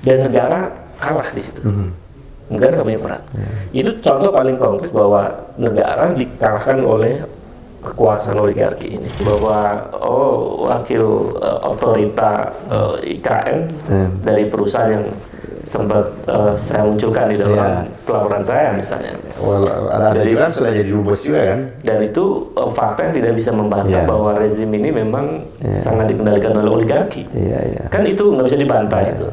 dan negara kalah di situ. Negara nggak punya peran. Itu contoh paling konkret bahwa negara dikalahkan oleh kekuasaan oligarki ini, bahwa wakil otorita IKN dari perusahaan yang sempat saya munculkan di dalam pelaporan saya misalnya. Ada juga sudah jadi dubes juga kan? Dan itu fakta yang tidak bisa membantah bahwa rezim ini memang sangat dikendalikan oleh oligarki. Kan itu nggak bisa dibantah itu.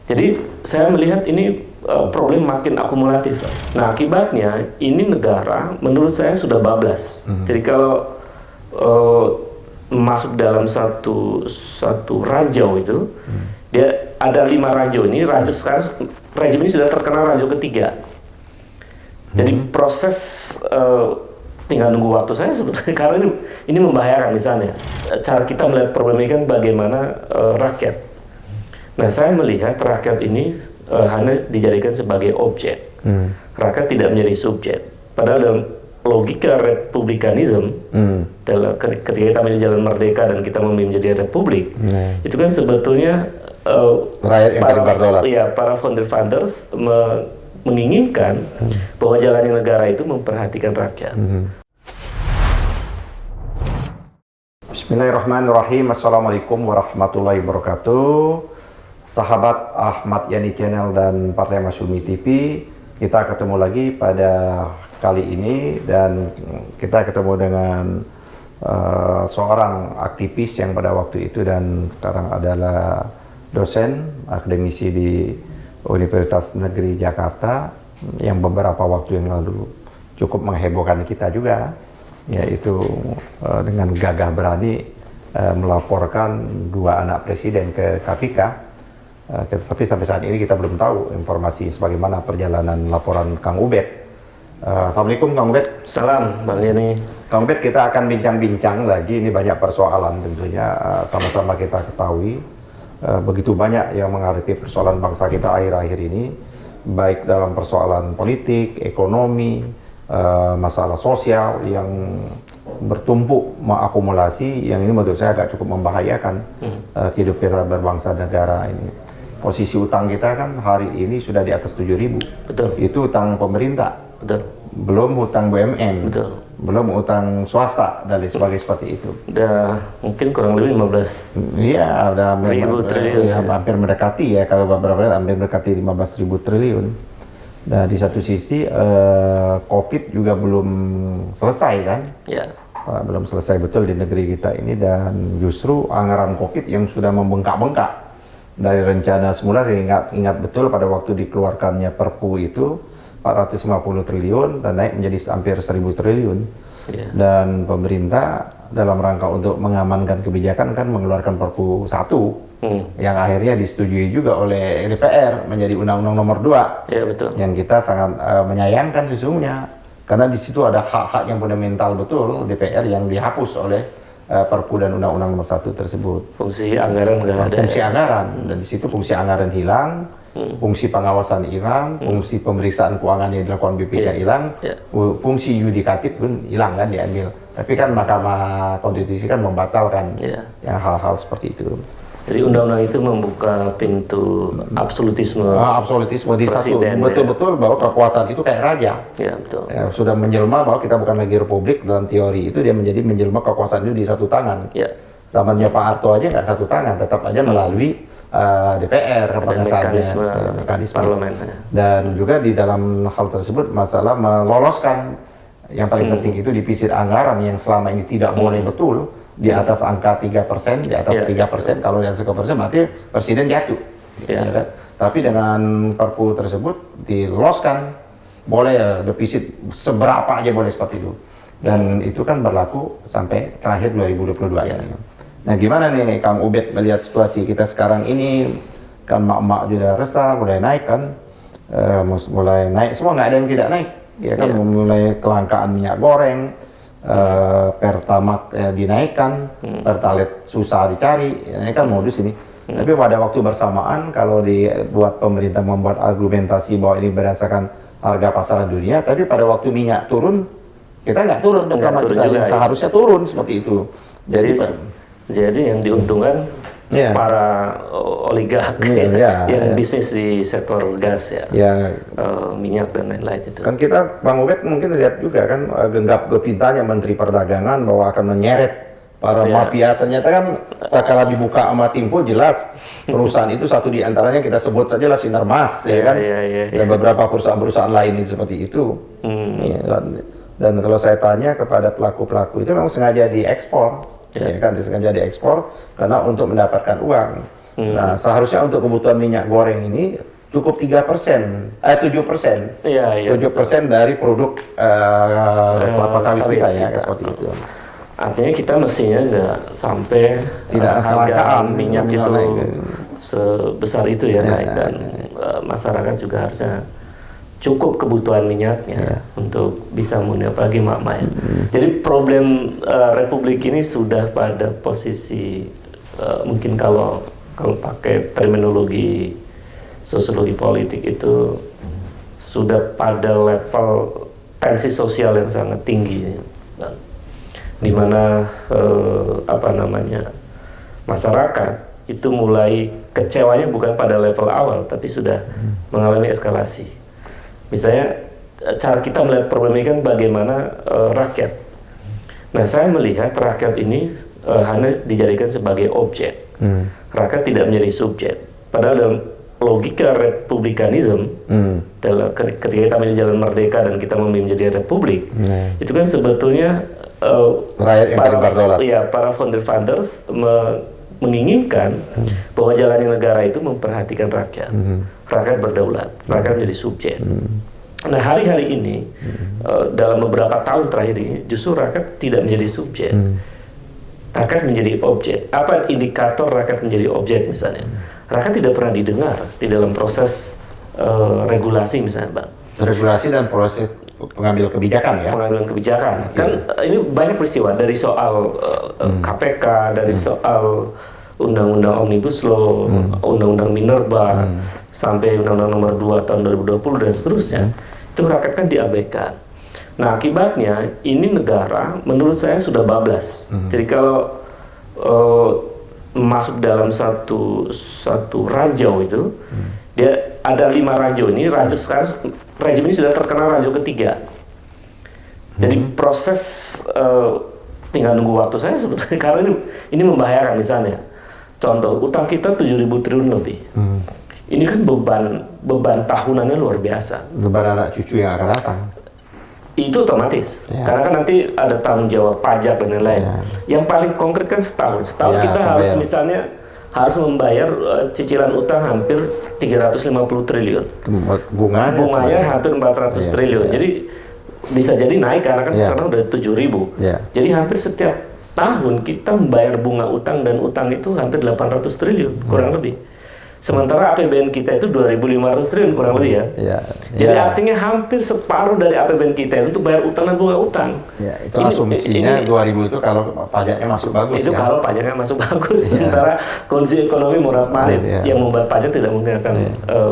Jadi saya melihat ini problem makin akumulatif. Nah akibatnya ini negara menurut saya sudah bablas. Jadi kalau masuk dalam satu ranjau itu, dia ada 5 ranjau ini. Ranjau sekarang ranjau ini sudah terkenal ranjau ketiga. Jadi proses tinggal nunggu waktu saya sebetulnya karena ini membahayakan misalnya. Cara kita melihat problem ini kan bagaimana rakyat. Nah saya melihat rakyat ini hanya dijadikan sebagai objek. Rakyat tidak menjadi subjek. Padahal dalam logika republikanisme, dalam ketika kita menjadi jalan merdeka dan kita memilih menjadi republik, itu kan sebetulnya rakyat yang paling berdaulat. Para founder fathers menginginkan bahwa jalannya negara itu memperhatikan rakyat. Bismillahirrahmanirrahim. Assalamualaikum warahmatullahi wabarakatuh. Sahabat Ahmad Yani Channel dan Partai Masyumi TV, kita ketemu lagi pada kali ini dan kita ketemu dengan seorang aktivis yang pada waktu itu dan sekarang adalah dosen akademisi di Universitas Negeri Jakarta yang beberapa waktu yang lalu cukup menghebohkan kita juga, yaitu dengan gagah berani melaporkan 2 anak presiden ke KPK. Tapi sampai saat ini kita belum tahu informasi sebagaimana perjalanan laporan Kang Ubed. Assalamualaikum Kang Ubed. Salam Bang Yani. Kang Ubed, kita akan bincang-bincang lagi, ini banyak persoalan tentunya, sama-sama kita ketahui begitu banyak yang menghadapi persoalan bangsa kita akhir-akhir ini, baik dalam persoalan politik, ekonomi, masalah sosial yang bertumpuk mengakumulasi, yang ini menurut saya agak cukup membahayakan hidup kita berbangsa negara ini. Posisi utang kita kan hari ini sudah di atas 7.000. Betul. Itu utang pemerintah. Betul. Belum utang BUMN. Betul. Belum utang swasta dan sebagainya seperti itu. Udah mungkin kurang lebih 15. Iya, udah triliun. Hampir mendekati ya, kalau beberapa hampir mendekati 15.000 triliun. Nah, di satu sisi COVID juga belum selesai kan? Ya. Belum selesai betul di negeri kita ini, dan justru anggaran COVID yang sudah membengkak-bengkak dari rencana semula. Saya ingat betul pada waktu dikeluarkannya Perpu itu 450 triliun dan naik menjadi hampir 1.000 triliun. Dan pemerintah dalam rangka untuk mengamankan kebijakan kan mengeluarkan Perpu 1 yang akhirnya disetujui juga oleh DPR menjadi Undang-Undang Nomor 2. Ya, betul. Yang kita sangat menyayangkan sesungguhnya, karena di situ ada hak-hak yang fundamental betul DPR yang dihapus oleh Perpu dan Undang-Undang Nomor 1 tersebut. Fungsi anggaran nggak ada. Fungsi anggaran, dan di situ fungsi anggaran hilang, fungsi pengawasan hilang, fungsi pemeriksaan keuangan yang dilakukan BPK hilang, fungsi yudikatif pun hilang kan, diambil. Tapi kan Mahkamah Konstitusi kan membatalkan yang hal-hal seperti itu. Jadi undang-undang itu membuka pintu absolutisme. Absolutisme di satu, betul-betul bahwa kekuasaan itu kayak raja. Ya, betul. Ya, sudah menjelma bahwa kita bukan lagi republik dalam teori itu, dia menjadi menjelma kekuasaan itu di satu tangan. Ya. Zamannya Pak Harto aja nggak satu tangan, tetap aja melalui DPR pada mekanisme parlemen. Dan juga di dalam hal tersebut masalah meloloskan yang paling penting itu defisit anggaran yang selama ini tidak boleh betul di atas angka 3%, di atas 3%, kalau di atas 3% berarti presiden jatuh. Ya kan? Tapi dengan Perpu tersebut diloloskan, boleh defisit seberapa aja boleh seperti itu. Dan itu kan berlaku sampai terakhir 2022 ini. Nah, gimana nih Kang Ubed melihat situasi kita sekarang ini? Kan mak-mak juga resah, mulai naik kan, mulai naik semua, nggak ada yang tidak naik. Ya kan, mulai kelangkaan minyak goreng, Pertamax dinaikkan, Pertalite susah dicari, ini kan modus ini. Tapi pada waktu bersamaan kalau dibuat pemerintah membuat argumentasi bahwa ini berdasarkan harga pasaran dunia, tapi pada waktu minyak turun, kita nggak turun, yang seharusnya turun seperti itu. Jadi yang diuntungkan para oligark yang bisnis di sektor gas minyak dan lain-lain itu. Kan kita Bang Ubed mungkin lihat juga kan genggam gempitanya Menteri Perdagangan bahwa akan menyeret para mafia. Ternyata kan kalau dibuka sama Tempo jelas perusahaan itu satu di antaranya kita sebut saja lah Sinarmas dan beberapa perusahaan-perusahaan lain seperti itu. Dan kalau saya tanya kepada pelaku-pelaku itu memang sengaja diekspor, sengaja diekspor karena untuk mendapatkan uang. Nah, seharusnya untuk kebutuhan minyak goreng ini cukup 7% dari produk kelapa sawit kita seperti itu. Artinya kita mestinya nggak sampai harga minyak itu sebesar itu naik, dan masyarakat juga harusnya cukup kebutuhan minyaknya untuk bisa memenuhi, apalagi mak-mak. Jadi problem Republik ini sudah pada posisi mungkin kalau pakai terminologi sosiologi politik itu sudah pada level tensi sosial yang sangat tinggi, di mana masyarakat itu mulai kecewanya bukan pada level awal tapi sudah mengalami eskalasi. Misalnya cara kita melihat problem ini kan bagaimana rakyat. Nah, saya melihat rakyat ini hanya dijadikan sebagai objek. Rakyat tidak menjadi subjek. Padahal dalam logika republikanisme, ketika kita menjadi jalan merdeka dan kita memilih menjadi republik, itu kan sebetulnya rakyat yang paling berdaulat. Para founders menginginkan bahwa jalannya negara itu memperhatikan rakyat. Rakyat berdaulat, rakyat menjadi subjek. Nah, hari-hari ini dalam beberapa tahun terakhir ini justru rakyat tidak menjadi subjek. Rakyat menjadi objek. Apa indikator rakyat menjadi objek misalnya? Rakyat tidak pernah didengar di dalam proses regulasi misalnya, Bang. Regulasi dan proses pengambil kebijakan pengambilan kebijakan. Kan ini banyak peristiwa dari soal KPK, dari soal Undang-Undang Omnibus Law, Undang-Undang Minerba, sampai Undang-Undang Nomor 2 tahun 2020 dan seterusnya. Itu rakyat kan diabaikan. Nah, akibatnya ini negara menurut saya sudah bablas. Jadi kalau masuk dalam satu ranjau itu, dia ada 5 ranjau ini. Ranjau sekarang rejim ini sudah terkenal ranjau ketiga. Jadi proses tinggal nunggu waktu saya sebetulnya, karena ini membahayakan. Misalnya contoh, utang kita 7.000 triliun lebih. Ini kan beban tahunannya luar biasa. Beban anak cucu yang akan datang. Itu otomatis, karena kan nanti ada tanggung jawab pajak dan lain-lain. Yang paling konkret kan setahun kita harus misalnya harus membayar cicilan utang hampir 350 triliun. Bunganya hampir 400 triliun. Jadi bisa jadi naik karena kan sekarang udah 7.000. Jadi hampir setiap tahun kita membayar bunga utang, dan utang itu hampir 800 triliun kurang lebih. Sementara APBN kita itu 2.500 triliun kurang lebih Jadi artinya hampir separuh dari APBN kita itu untuk bayar utang dan bunga utang. Itu asumsinya 2.000 itu kalau pajaknya masuk bagus. Itu kalau pajaknya masuk bagus. Sementara kondisi ekonomi murah marit yang membuat pajak tidak mungkin akan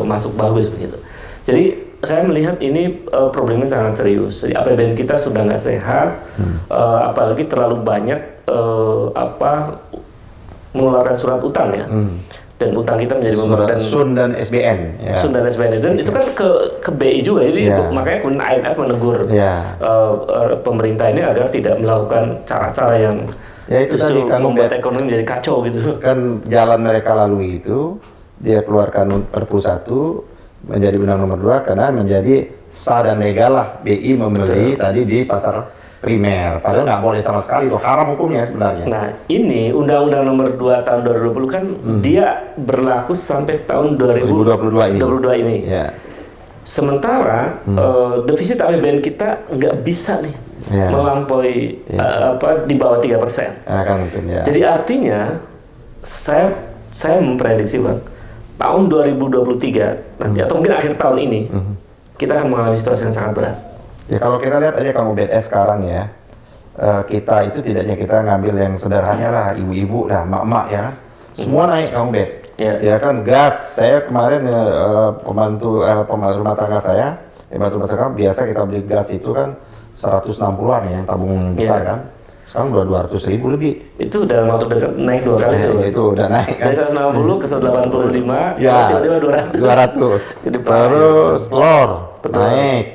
masuk bagus begitu. Jadi saya melihat ini problemnya sangat serius. Jadi APBN kita sudah nggak sehat, apalagi terlalu banyak mengeluarkan surat utang dan utang kita menjadi memberatkan Sun dan SBN. Sun dan SBN dan itu kan ke BI juga, jadi makanya kemudian IMF menegur pemerintah ini agar tidak melakukan cara-cara yang itu justru tadi membuat ekonomi menjadi kacau gitu. Kan jalan mereka lalui itu, dia keluarkan Perpu 1 menjadi Undang Nomor 2 karena menjadi sah dan legal lah BI membeli tadi di pasar primer, padahal nggak boleh sama sekali, itu haram hukumnya sebenarnya. Nah, ini Undang-Undang Nomor 2 tahun 2020 kan dia berlaku sampai tahun 2022 ini. Sementara defisit APBN kita nggak bisa nih melampaui di bawah 3%. Jadi artinya saya memprediksi, Bang, tahun 2023 nanti atau mungkin akhir tahun ini kita akan mengalami situasi yang sangat berat. Kalau kita lihat aja Kang Ubed sekarang kita itu tidaknya kita ngambil yang sederhananya lah, ibu-ibu lah, mak-mak kan, semua naik Kang Ubed. Kan gas, saya kemarin pembantu rumah tangga saya, biasa kita beli gas itu kan 160-an tabung besar kan, Sekarang udah 200.000 lebih. Itu dalam waktu dekat naik 2 kali tuh. Itu udah naik kan. Dari 160 ke 185, Ya, tiba-tiba 200. 200. Jadi Terus telur naik,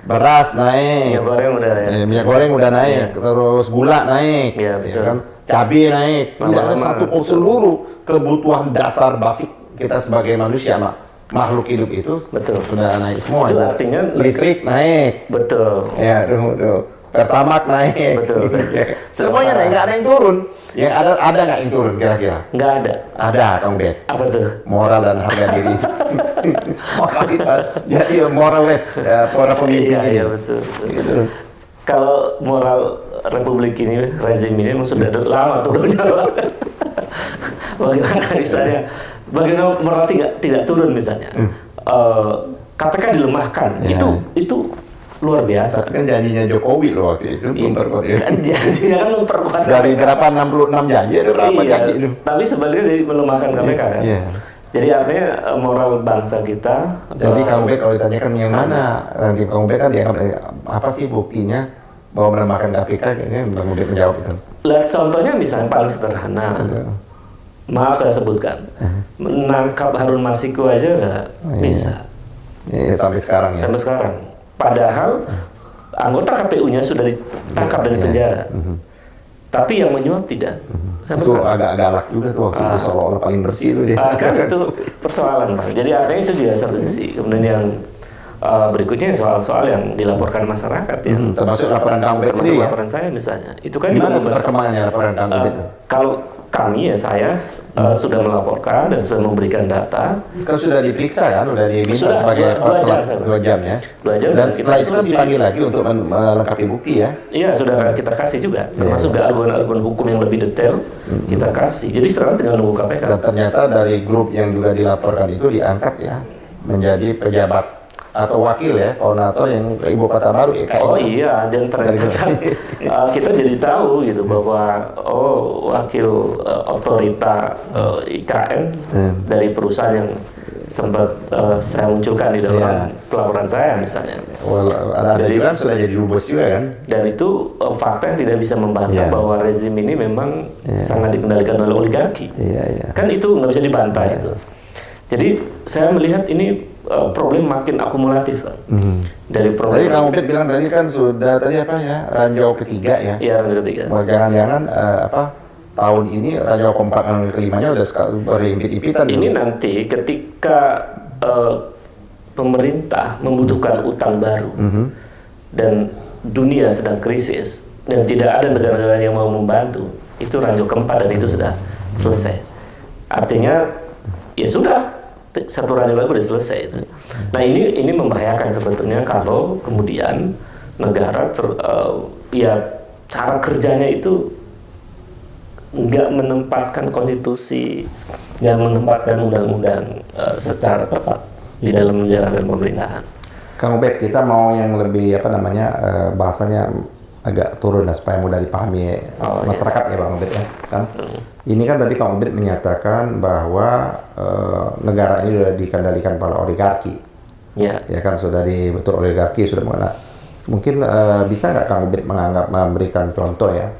beras naik, Minyak goreng udah ya. minyak goreng udah naik, terus gula naik, Iya, betul. kan, cabai naik. Tidak ada Lama-lama. satu seluruh kebutuhan dasar basic kita sebagai manusia, makhluk hidup itu Betul. sudah naik semua. Itu artinya listrik naik, Betul. ya, tuh. Pertamax naik, Betul. semuanya naik, nggak ada yang turun. Yang ada nggak yang turun kira-kira? Nggak ada. Ada, Kang Bet. Apa tuh? Moral dan harga diri. Moral kita, jadi morales para pemimpin ini. Iya, betul. Gitu. Kalau moral republik ini, rezim ini memang sudah lama turunnya. Bagaimana misalnya, bagaimana moral tidak turun misalnya? KPK dilemahkan, Ya. itu luar biasa. Tapi kan janjinya Jokowi loh waktu itu, memperkuat itu. Kan janjinya kan memperkuat Dari KPK. berapa 66 janji itu berapa Iya, janji itu? tapi sebaliknya jadi melemahkan KPK kan. Iya. Jadi artinya moral bangsa kita. Jadi Kang Ubed kalau ditanyakan yang mana, nanti Kang Ubed kan dianggap apa sih buktinya bahwa melemahkan KPK, kayaknya Kang Ubed menjawab itu. Lihat contohnya misalnya paling sederhana. Maaf saya sebutkan, menangkap Harun Masiku aja nggak bisa Iya, sampai sekarang ya. sampai sekarang. Padahal anggota KPU-nya sudah ditangkap dari penjara, tapi yang menyuap tidak. Sampai Itu sekarang. agak galak juga tuh waktu itu, seolah-olah paling bersih itu dia. Kan itu persoalan Bang. Jadi artinya itu juga satu sisi. Kemudian yang berikutnya soal-soal yang dilaporkan masyarakat ya. Termasuk laporan Kang Ubed Termasuk sendiri ya. laporan saya misalnya. Itu kan Gimana juga tuh perkembangannya laporan Kang Ubed? kalau kami ya saya sudah melaporkan dan sudah memberikan data. Kan sudah diperiksa kan, udah diminta Sudah, sebagai 2 jam, 2 jam ya. 2 jam, Dan dan setelah kita itu kan diskusi. dipanggil lagi untuk melengkapi bukti ya. Iya sudah kita kasih juga, termasuk argumen-argumen hukum yang lebih detail kita kasih. Jadi sekarang tinggal nunggu KPK. Dan ternyata dari grup yang juga dilaporkan itu diangkat ya menjadi pejabat atau wakil ya, koordinator yang ke Ibu Kota Baru IKN. Oh iya, dan ternyata kan, kita jadi tahu gitu bahwa wakil otorita IKN dari perusahaan yang sempat saya munculkan di dalam pelaporan saya misalnya. Well, ada juga kan sudah jadi dubes juga kan. Dan itu fakta yang tidak bisa membantah bahwa rezim ini memang sangat dikendalikan oleh oligarki. Iya. Kan itu nggak bisa dibantah itu. Jadi saya melihat ini problem makin akumulatif Pak. Dari problem. Tadi Kang Ubed bilang tadi kan sudah tadi apa ya, ranjau ketiga ya. Iya, ranjau ketiga. Jangan-jangan tahun ini ranjau keempat dan kelimanya udah berimpit-impitan. Ini nanti ketika pemerintah membutuhkan utang baru dan dunia sedang krisis dan tidak ada negara-negara yang mau membantu, itu ranjau keempat dan itu sudah selesai. Artinya ya sudah satu ranjau lagi udah selesai itu. Nah ini membahayakan sebetulnya kalau kemudian negara ya cara kerjanya itu nggak menempatkan konstitusi, nggak menempatkan undang-undang secara tepat di dalam menjalankan pemerintahan. Kang Ubed, kita mau yang lebih bahasanya agak turun lah supaya mudah dipahami masyarakat ya Bang Ubed ya kan. Ini kan tadi Kang Ubed menyatakan bahwa negara ini sudah dikendalikan oleh oligarki. Ya kan sudah betul oligarki sudah mengenal. Mungkin bisa nggak Kang Ubed memberikan contoh ya?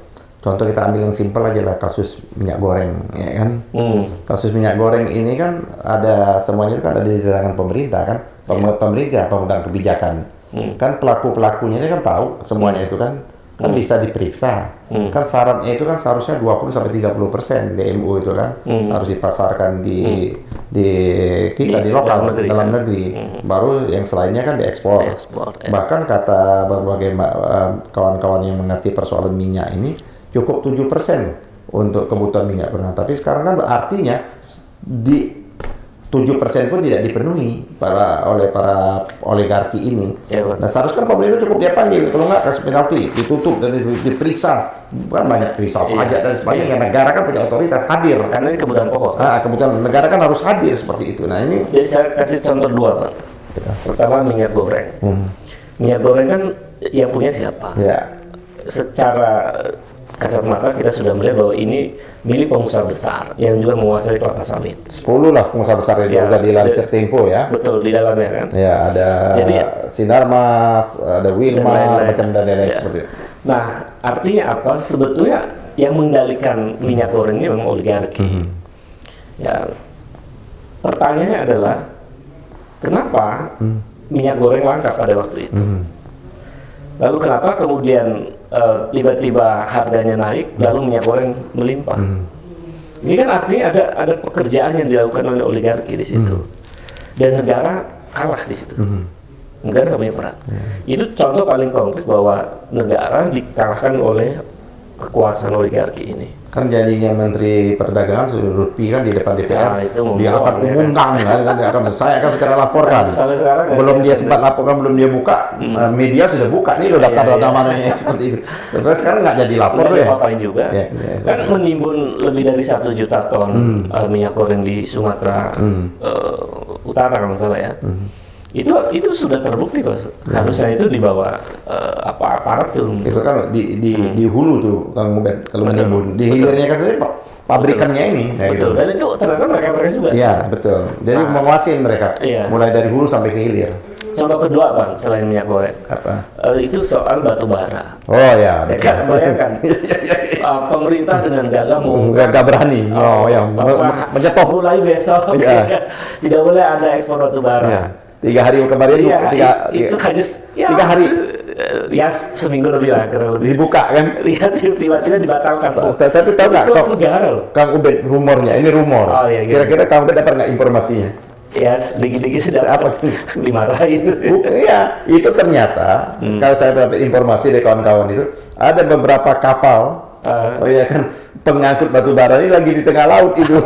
Contoh kita ambil yang simpel aja lah, kasus minyak goreng, ya kan? Kasus minyak goreng ini kan semuanya kan ada di tangan pemerintah kan? Pemerintah pemegang kebijakan. Kan pelakunya ini kan tahu semuanya itu kan bisa diperiksa. Kan syaratnya itu kan seharusnya 20-30% DMU itu kan harus dipasarkan di lokal dalam negeri. Baru yang selainnya kan diekspor. Bahkan kata berbagai kawan-kawan yang mengerti persoalan minyak ini cukup 7% untuk kebutuhan minyak goreng. Tapi sekarang kan artinya di 7% pun tidak dipenuhi oleh para oligarki ini. Nah seharusnya pemerintah cukup dia panggil, kalau nggak kasih penalti, ditutup dan diperiksa. Bukan banyak periksa pajak dan sebagainya. Negara kan punya otoritas hadir. Karena ini kebutuhan pokok. Kebutuhan negara kan harus hadir seperti itu. Nah ini. Jadi saya kasih contoh 2 Pak. Pertama minyak goreng. Minyak goreng kan yang punya siapa? Secara kasat mata kita sudah melihat bahwa ini milik pengusaha besar yang juga menguasai kelapa sawit. 10 lah pengusaha besar yang juga dilansir Tempo ya. Betul, di dalamnya kan. Ya, ada Sinarmas, ada Wilmar, macam dan lain-lain seperti itu. Nah, artinya apa? Sebetulnya yang mengendalikan minyak goreng ini memang oligarki. Ya, pertanyaannya adalah kenapa minyak goreng langka pada waktu itu? Lalu kenapa kemudian tiba-tiba harganya naik, lalu minyak goreng melimpah? Ini kan artinya ada pekerjaan yang dilakukan oleh oligarki di situ, dan negara kalah di situ. Negara nggak punya peran. Itu contoh paling konkret bahwa negara dikalahkan oleh kekuasaan oligarki ini. Kan jadinya Menteri Perdagangan Lutfi kan di depan DPR, Nah, itu dia akan umumkan kan, dia akan, saya akan segera laporkan. Sampai sekarang belum dia sempat laporkan, belum dia buka, media sudah buka nih loh daftar-daftar namanya seperti itu. Terus sekarang nggak jadi lapor tuh ya? Apa-apain juga. Kan menimbun lebih dari 1 juta ton minyak goreng di Sumatera Utara kalau nggak salah ya. Itu sudah terbukti Bos. Harusnya itu dibawa aparat tuh. Itu kan di hulu tuh Kang Ubed kalau menimbun. Di hilirnya kan saja pabrikannya ini. Betul. Dan itu ternyata mereka juga. Iya, betul. Jadi menguasain mereka. Mulai dari hulu sampai ke hilir. Contoh kedua Bang, selain minyak goreng. Apa? Itu soal batu bara. Oh ya. Kan bayangkan. Pemerintah dengan gagah mau nggak berani. Menyetok. Mulai besok tidak boleh ada ekspor batu bara. 3 hari kemarin, itu hanya 3 hari, ya seminggu lebih lah dibuka kan? Lihat tiba-tiba dibatalkan. Tapi tahu nggak, Kang Ubed, rumornya, ini rumor. Kira-kira Kang Ubed dapat nggak informasinya? Ya, dikit-dikit sudah apa dimarahin. Iya, itu ternyata kalau saya dapat informasi dari kawan-kawan itu ada beberapa kapal. Oh iya kan, pengangkut batu bara ini lagi di tengah laut itu.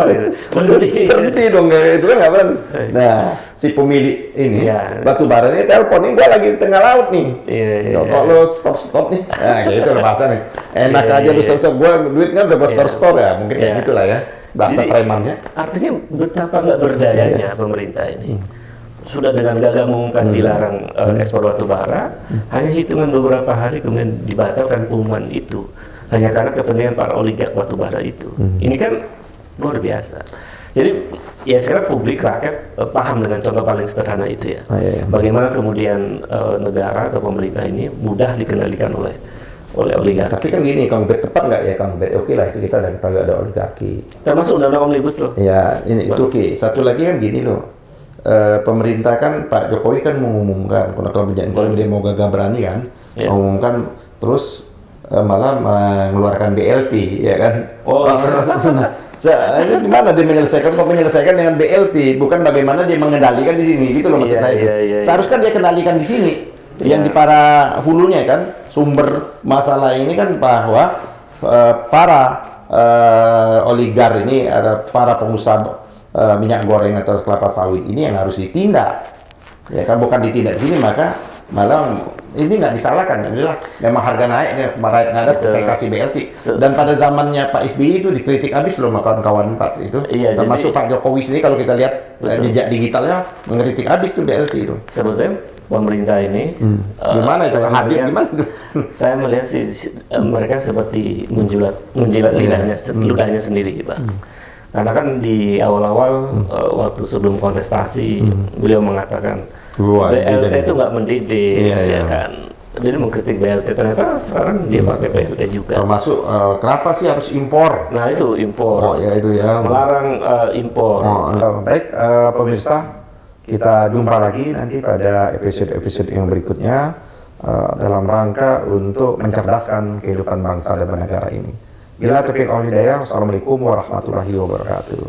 Berhenti dong, itu kan nggak benar. Nah, si pemilik ini batu bara ini telepon, ini gua lagi di tengah laut nih. Kok lo stop nih? Nah, gitu loh bahasa nih. Enak aja lu stop, gua duitnya udah gua store ya, mungkin kayak gitulah ya. Bahasa premannya. Artinya betapa nggak berdayanya pemerintah ini. Sudah dengan gagah mengumumkan dilarang ekspor batu bara, hanya hitungan beberapa hari kemudian dibatalkan pengumuman itu. Hanya karena kepentingan para oligark batubara itu. Ini kan luar biasa. Jadi ya sekarang publik rakyat paham dengan contoh paling sederhana itu ya. Bagaimana kemudian negara atau pemerintah ini mudah dikendalikan oleh oligarki. Tapi kan gini, Kang Ubed, tepat nggak ya Kang Ubed? Oke lah, itu kita udah ketahui ada oligarki. Termasuk undang-undang omnibus loh. Ya, ini itu oke. Satu lagi kan gini loh. Pemerintah kan Pak Jokowi kan mengumumkan kalau dia mau gagah berani kan, mengumumkan terus malah mengeluarkan BLT, ya kan? Ini gimana dia menyelesaikan? Kok menyelesaikan dengan BLT? Bukan bagaimana dia mengendalikan di sini, gitu loh maksud saya itu. Seharusnya dia kendalikan di sini, yang di para hulunya kan. Sumber masalah ini kan bahwa para oligar ini, ada para pengusaha minyak goreng atau kelapa sawit ini yang harus ditindak, ya kan? Bukan ditindak di sini, maka malah ini nggak disalahkan, memang harga naik, nggak ada saya kasih BLT. Dan pada zamannya Pak SBY itu dikritik habis loh kawan-kawan Pak itu, termasuk Pak Jokowi sendiri kalau kita lihat jejak digitalnya mengkritik habis tuh BLT itu. Sebetulnya pemerintah ini gimana itu hadir gimana itu? Saya melihat mereka seperti menjilat ludahnya sendiri, Pak. Karena kan di awal-awal waktu sebelum kontestasi beliau mengatakan BLT itu nggak mendidik, ya kan. Jadi mengkritik BLT, ternyata sekarang dia pakai BLT juga. Termasuk kenapa sih harus impor? Nah itu impor. Oh ya itu ya. Melarang impor. Baik pemirsa, kita jumpa lagi nanti pada episode-episode yang berikutnya dalam rangka untuk mencerdaskan kehidupan bangsa dan negara ini. Bila taufiq wal hidayah, wassalamualaikum warahmatullahi wabarakatuh.